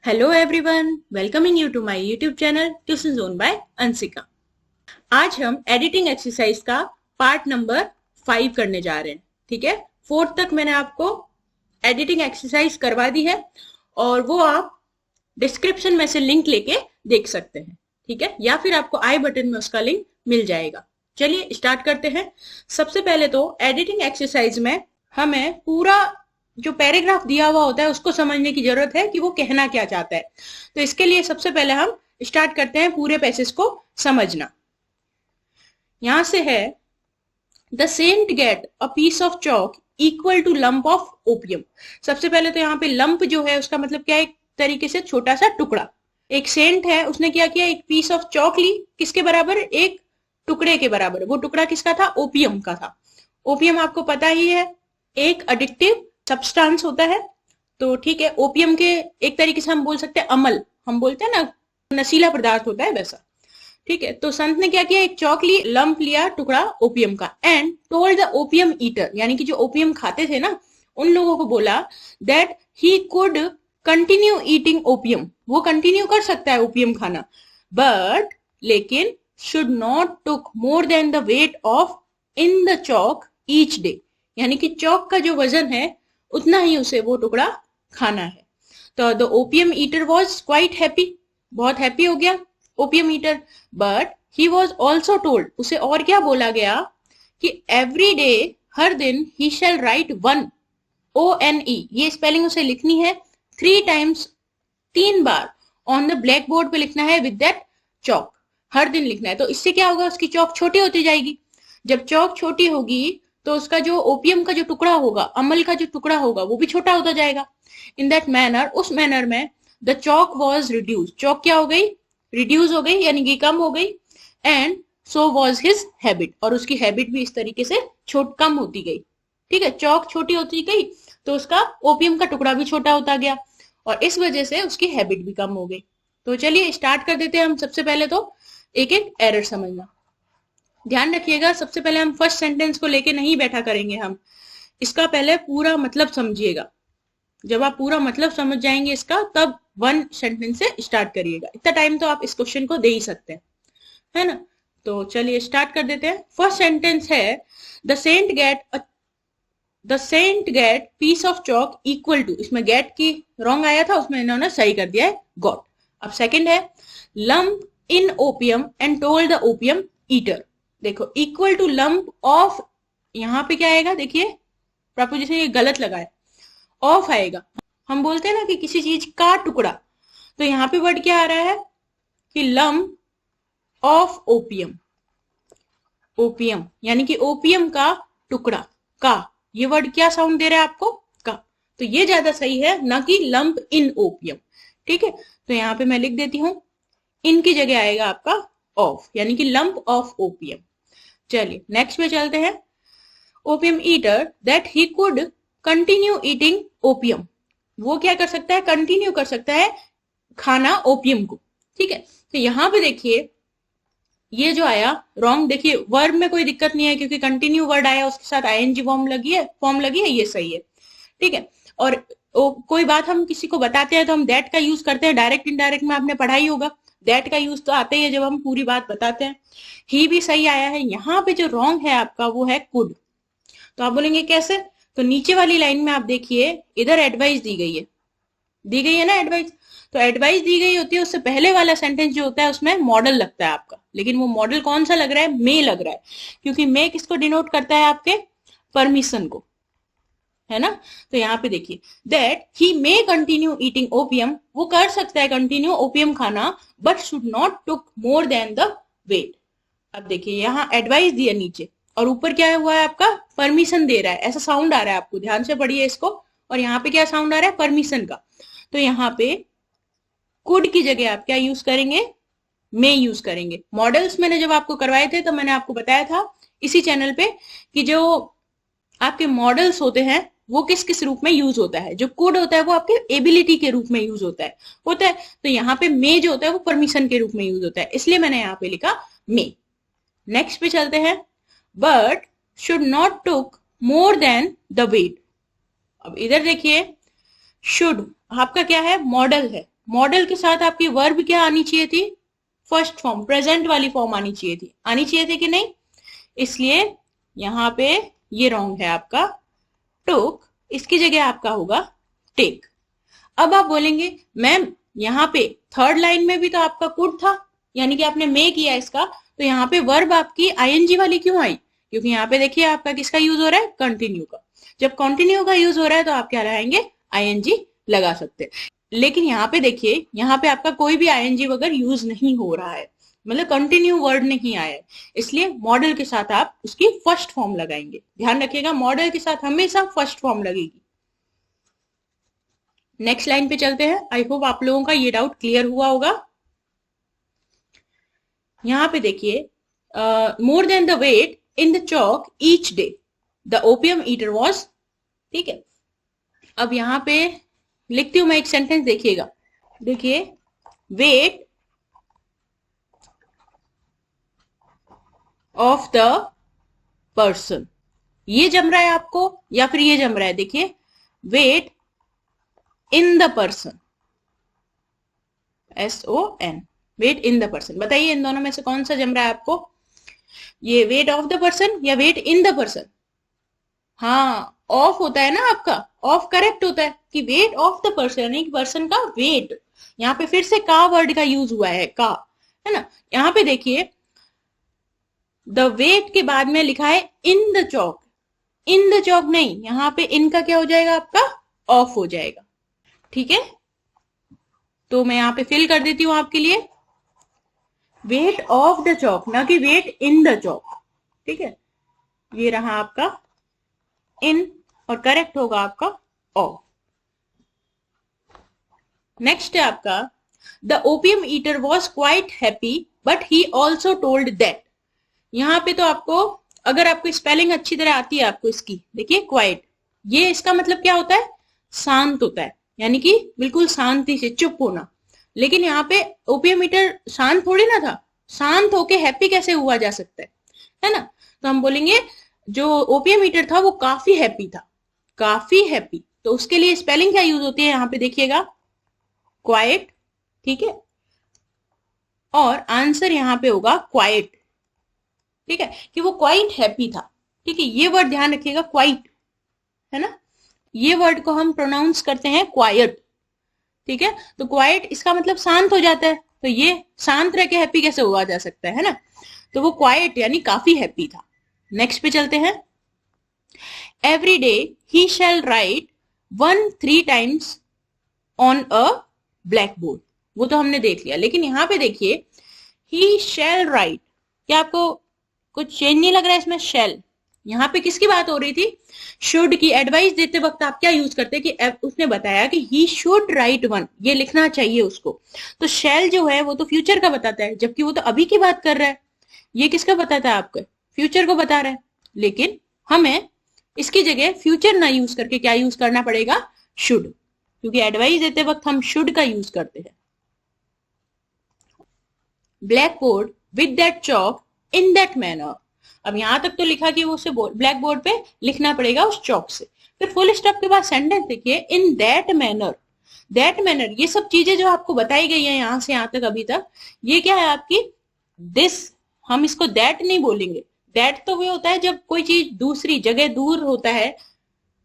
Hello everyone, welcoming you to my YouTube channel tuition zone by Anshika. आज हम editing exercise का part number 5 करने जा रहे हैं। ठीक है, 4 तक मैंने आपको एडिटिंग एक्सरसाइज करवा दी है और वो आप डिस्क्रिप्शन में से लिंक लेके देख सकते हैं। ठीक है, या फिर आपको आई बटन में उसका लिंक मिल जाएगा। चलिए स्टार्ट करते हैं। सबसे पहले तो एडिटिंग एक्सरसाइज में हमें पूरा जो पैराग्राफ दिया हुआ होता है उसको समझने की जरूरत है कि वो कहना क्या चाहता है। तो इसके लिए सबसे पहले हम स्टार्ट करते हैं पूरे पैसेज को समझना। यहां से है, the saint get a piece of chalk equal to lump of opium. सबसे पहले तो यहाँ पे लंप जो है उसका मतलब क्या है, एक तरीके से छोटा सा टुकड़ा। एक सेंट है, उसने क्या किया, एक पीस ऑफ चॉक ली, किसके बराबर, एक टुकड़े के बराबर। वो टुकड़ा किसका था, ओपियम का था। ओपियम आपको पता ही है एक एडिक्टिव सब्सटेंस होता है। तो ठीक है, ओपियम के एक तरीके से हम बोल सकते हैं अमल, हम बोलते हैं ना नशीला पदार्थ होता है वैसा। ठीक है, तो संत ने क्या किया, एक चौक ली, लंप लिया, टुकड़ा ओपियम का, and told the opium eater, यानी कि जो ओपियम खाते थे ना उन लोगों को बोला that he could continue eating opium, वो कंटिन्यू कर सकता है ओपियम खाना, बट लेकिन should not took more than the weight of in the chalk each day, यानी कि चौक का जो वजन है उतना ही उसे वो टुकड़ा खाना है। तो the opium eater was quite happy, बहुत हैप्पी हो गया opium eater, but he was also told, उसे और क्या बोला गया कि एवरी डे, हर दिन, ही शैल राइट 1 ONE, ये स्पेलिंग उसे लिखनी है 3 times, 3 bar on the black board पे लिखना है विद दैट चौक, हर दिन लिखना है। तो इससे क्या होगा, उसकी चौक छोटी होती जाएगी। जब चौक छोटी होगी तो उसका जो ओपियम का जो टुकड़ा होगा, अमल का जो टुकड़ा होगा, वो भी छोटा होता जाएगा। इन दैट मैनर, उस मैनर में, द चौक वॉज रिड्यूस, चौक क्या हो गई, रिड्यूस हो गई, यानी कि कम हो गई, and so was his habit, और उसकी हैबिट भी इस तरीके से कम होती गई। ठीक है, चौक छोटी होती गई तो उसका ओपियम का टुकड़ा भी छोटा होता गया और इस वजह से उसकी हैबिट भी कम हो गई। तो चलिए स्टार्ट कर देते हैं हम। सबसे पहले तो एक एक एरर समझना। ध्यान रखिएगा, सबसे पहले हम फर्स्ट सेंटेंस को लेके नहीं बैठा करेंगे, हम इसका पहले पूरा मतलब समझिएगा। जब आप पूरा मतलब समझ जाएंगे इसका, तब 1 सेंटेंस से स्टार्ट करिएगा। इतना टाइम तो आप इस क्वेश्चन को दे ही सकते हैं, है ना। तो चलिए स्टार्ट कर देते हैं। फर्स्ट सेंटेंस है, the saint get piece of chalk equal to, इसमें गेट की रॉन्ग आया था, उसमें इन्होंने सही कर दिया है गॉट। अब सेकंड है, lump in opium and told the opium eater. देखो, इक्वल टू लंप ऑफ, यहां पे क्या आएगा, देखिए प्रपोजिशन ये गलत लगा है, ऑफ आएगा। हम बोलते हैं ना कि किसी चीज का टुकड़ा, तो यहाँ पे वर्ड क्या आ रहा है कि लंप ऑफ ओपियम, ओपियम यानी कि ओपियम का टुकड़ा, का, ये वर्ड क्या साउंड दे रहा है आपको, का। तो ये ज्यादा सही है, ना कि लंप इन ओपियम। ठीक है, तो यहाँ पे मैं लिख देती हूं, इन की जगह आएगा आपका ऑफ, यानी कि लंप ऑफ ओपियम। चलिए नेक्स्ट में चलते हैं। Opium eater that he could continue eating opium, वो क्या कर सकता है, कंटिन्यू कर सकता है खाना ओपियम को। ठीक है, तो यहां पे देखिए ये जो आया रॉन्ग, देखिए वर्ब में कोई दिक्कत नहीं है क्योंकि कंटिन्यू वर्ड आया, उसके साथ ING फॉर्म लगी है, ये सही है। ठीक है, और कोई बात हम किसी को बताते हैं तो हम दैट का यूज करते हैं, डायरेक्ट इनडायरेक्ट में आपने पढ़ा ही होगा, दैट का यूज तो आते ही है जब हम पूरी बात बताते हैं। ही भी सही आया है। यहाँ पे जो रॉन्ग है आपका वो है कुड। तो आप बोलेंगे कैसे, तो नीचे वाली लाइन में आप देखिए, इधर एडवाइस दी गई है ना एडवाइस। तो एडवाइस दी गई होती है, उससे पहले वाला सेंटेंस जो होता है उसमें मॉडल लगता है आपका, लेकिन वो मॉडल कौन सा लग रहा है, मे लग रहा है, क्योंकि मे किसको डिनोट करता है, आपके परमिशन को, है ना। तो यहाँ पे देखिए, that he may continue eating opium, वो कर सकता है कंटिन्यू ओपियम खाना, but should not took more than the weight. अब देखिए यहाँ एडवाइस दिया नीचे, और ऊपर क्या हुआ है आपका, परमिशन दे रहा है, ऐसा साउंड आ रहा है आपको, ध्यान से पढ़िए इसको। और यहाँ पे क्या साउंड आ रहा है, परमिशन का। तो यहाँ पे कुड की जगह आप क्या यूज करेंगे, मे यूज करेंगे। मॉडल्स मैंने जब आपको करवाए थे तो मैंने आपको बताया था इसी चैनल पे कि जो आपके मॉडल्स होते हैं वो किस किस रूप में यूज होता है। जो कुड होता है वो आपके एबिलिटी के रूप में यूज होता है। तो यहाँ पे मे जो होता है वो परमिशन के रूप में यूज होता है, इसलिए मैंने यहाँ पे लिखा मे। नेक्स्ट पे चलते हैं, but should not took more than the weight. अब इधर देखिए, शुड आपका क्या है, मॉडल है, मॉडल के साथ आपकी वर्ब क्या आनी चाहिए थी? फर्स्ट फॉर्म, प्रेजेंट वाली फॉर्म आनी चाहिए थी। आनी चाहिए थी कि नहीं? इसलिए यहां पे ये रॉन्ग है आपका, टुक, इसकी जगह आपका होगा टेक। अब आप बोलेंगे मैम यहाँ पे थर्ड लाइन में भी तो आपका कुड था, यानी कि आपने मे किया इसका, तो यहाँ पे वर्ब आपकी आईएनजी वाली क्यों आई? क्योंकि यहाँ पे देखिए आपका किसका यूज हो रहा है? कंटिन्यू का। जब कंटिन्यू का यूज हो रहा है तो आप क्या लगाएंगे? आईएनजी लगा सकते हैं। लेकिन यहाँ पे देखिए, यहाँ पे आपका कोई भी आईएनजी वगैरह यूज नहीं हो रहा है, मतलब कंटिन्यू वर्ड नहीं आया है, इसलिए मॉडल के साथ आप उसकी फर्स्ट फॉर्म लगाएंगे। ध्यान रखिएगा, मॉडल के साथ हमेशा फर्स्ट फॉर्म लगेगी। नेक्स्ट लाइन पे चलते हैं। आई होप आप लोगों का ये डाउट क्लियर हुआ होगा। यहां पे देखिए, more than the weight in the chalk each day the opium eater was. ठीक है, अब यहां पे लिखती हूं मैं एक सेंटेंस, देखिएगा। देखिए, वेट ऑफ द पर्सन, ये जम रहा है आपको या फिर ये जम रहा है? देखिए, weight in the person, SON, weight in the person. बताइए इन दोनों में से कौन सा जम रहा है आपको? ये वेट ऑफ द पर्सन या वेट इन द पर्सन? हाँ, ऑफ होता है ना आपका, ऑफ करेक्ट होता है कि वेट ऑफ द पर्सन, यानी कि पर्सन का वेट। यहाँ पे फिर से का वर्ड का यूज हुआ है, का, है ना। यहाँ पे देखिए, द वेट के बाद में लिखा है इन द चौक, इन द चौक नहीं, यहाँ पे इन का क्या हो जाएगा आपका? ऑफ हो जाएगा। ठीक है, तो मैं यहाँ पे फिल कर देती हूँ आपके लिए, वेट ऑफ द चौक, ना कि वेट इन द चौक। ठीक है, ये रहा आपका इन, और करेक्ट होगा आपका ऑफ। नेक्स्ट है आपका, the opium eater was quite happy but he also told that. यहाँ पे तो आपको, अगर आपको स्पेलिंग अच्छी तरह आती है आपको इसकी, देखिए क्वाइट, ये इसका मतलब क्या होता है? शांत होता है, यानी कि बिल्कुल शांति से, चुप होना। लेकिन यहाँ पे ओपियम ईटर शांत थोड़ी ना था, शांत होके हैप्पी कैसे हुआ जा सकता है ना। तो हम बोलेंगे जो ओपियम ईटर था वो काफी हैप्पी था, काफी हैप्पी। तो उसके लिए स्पेलिंग क्या यूज होती है? यहाँ पे देखिएगा, क्वाइट। ठीक है, और आंसर यहाँ पे होगा क्वाइट। ठीक है, कि वो क्वाइट हैप्पी था। ठीक है, ये वर्ड ध्यान रखिएगा, क्वाइट, है ना, ये वर्ड को हम प्रोनाउंस करते हैं क्वाइट। ठीक है, तो क्वाइट इसका मतलब शांत हो जाता है, तो ये शांत रह के हैप्पी कैसे हुआ जा सकता है ना। तो वो क्वाइट यानी काफी हैप्पी था। नेक्स्ट पे चलते हैं। Every day he shall write 1 3 times on a black board, वो तो हमने देख लिया। लेकिन यहाँ पे देखिए, ही शैल राइट, क्या आपको कुछ चेंज नहीं लग रहा है इसमें? शैल, यहाँ पे किसकी बात हो रही थी? शुड की। एडवाइस देते वक्त आप क्या यूज करते हैं कि उसने बताया कि ही शुड राइट 1, ये लिखना चाहिए उसको। तो शैल जो है वो तो फ्यूचर का बताता है, जबकि वो तो अभी की बात कर रहा है। ये किसका बताता है आपको? फ्यूचर को बता रहा है। लेकिन हमें इसकी जगह फ्यूचर ना यूज करके क्या यूज करना पड़ेगा? शुड, क्योंकि एडवाइस देते वक्त हम शुड का यूज करते हैं। Black board with that chalk in that manner. अब यहां तक तो लिखा कि वो उसे ब्लैक बोर्ड पे लिखना पड़ेगा उस चॉक से। फिर फुल स्टॉप के बाद सेंटेंस देखिए, in that manner. That manner, ये सब चीजें जो आपको बताई गई है यहां से यहां तक अभी तक, ये क्या है आपकी? दिस, हम इसको दैट नहीं बोलेंगे। दैट तो वो होता है जब कोई चीज दूसरी जगह दूर होता है,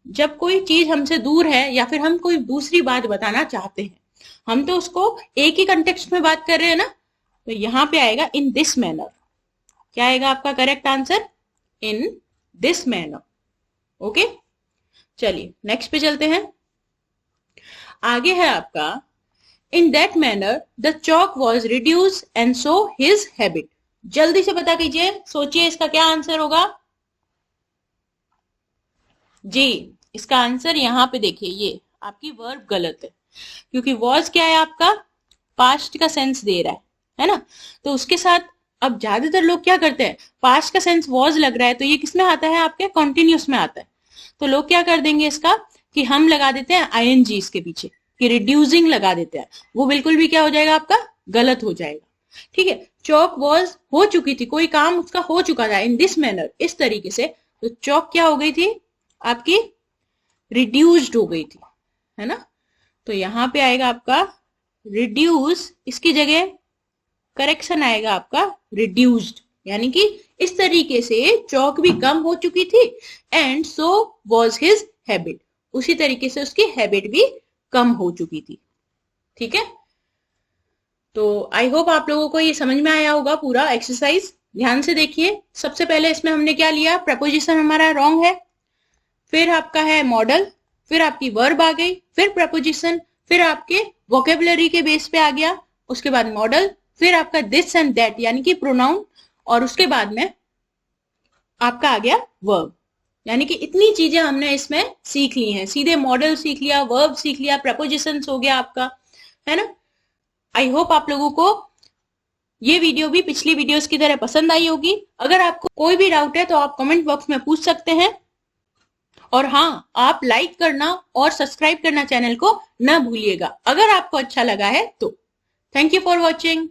जब कोई चीज हमसे दूर है या फिर हम कोई दूसरी बात बताना चाहते हैं। हम तो उसको एक ही कंटेक्स्ट में बात कर रहे हैं ना। तो यहां पे आएगा इन दिस मैनर। क्या आएगा आपका correct answer? In this manner. Okay, चलिए नेक्स्ट पे चलते हैं। आगे है आपका, in that manner the chalk was reduce and so his habit. जल्दी से बता कीजिए, सोचिए इसका क्या आंसर होगा जी। इसका आंसर यहाँ पे देखिए, ये आपकी वर्ब गलत है, क्योंकि वॉज क्या है आपका? पास्ट का सेंस दे रहा है ना। तो उसके साथ अब ज्यादातर लोग क्या करते हैं, पास्ट का सेंस वॉज लग रहा है तो ये किसमें आता है आपके? कॉन्टिन्यूस में आता है। तो लोग क्या कर देंगे इसका कि हम लगा देते हैं आईएनजी इसके पीछे, कि रिड्यूसिंग लगा देते हैं। वो बिल्कुल भी क्या हो जाएगा आपका? गलत हो जाएगा। ठीक है, चॉक वॉज हो चुकी थी, कोई काम उसका हो चुका था, इन दिस मैनर, इस तरीके से। तो चॉक क्या हो गई थी आपकी? रिड्यूस्ड हो गई थी, है ना। तो यहां पे आएगा आपका रिड्यूस, इसकी जगह करेक्शन आएगा आपका रिड्यूस्ड, यानी कि इस तरीके से चौक भी कम हो चुकी थी and so was his habit, उसी तरीके से उसकी हैबिट भी कम हो चुकी थी। ठीक है, तो आई होप आप लोगों को ये समझ में आया होगा पूरा एक्सरसाइज। ध्यान से देखिए, सबसे पहले इसमें हमने क्या लिया, प्रपोजिशन हमारा रॉन्ग है, फिर आपका है मॉडल, फिर आपकी वर्ब आ गई, फिर प्रपोजिशन, फिर आपके वोकेबुलरी के बेस पे आ गया, उसके बाद मॉडल, फिर आपका दिस एंड दैट यानी कि प्रोनाउन, और उसके बाद में आपका आ गया वर्ब। यानी कि इतनी चीजें हमने इसमें सीख ली हैं, सीधे मॉडल सीख लिया, वर्ब सीख लिया, प्रपोजिशंस हो गया आपका, है ना। आई होप आप लोगों को ये वीडियो भी पिछली वीडियोस की तरह पसंद आई होगी। अगर आपको कोई भी डाउट है तो आप कमेंट बॉक्स में पूछ सकते हैं, और हाँ, आप लाइक करना और सब्सक्राइब करना चैनल को ना भूलिएगा अगर आपको अच्छा लगा है तो। Thank you for watching.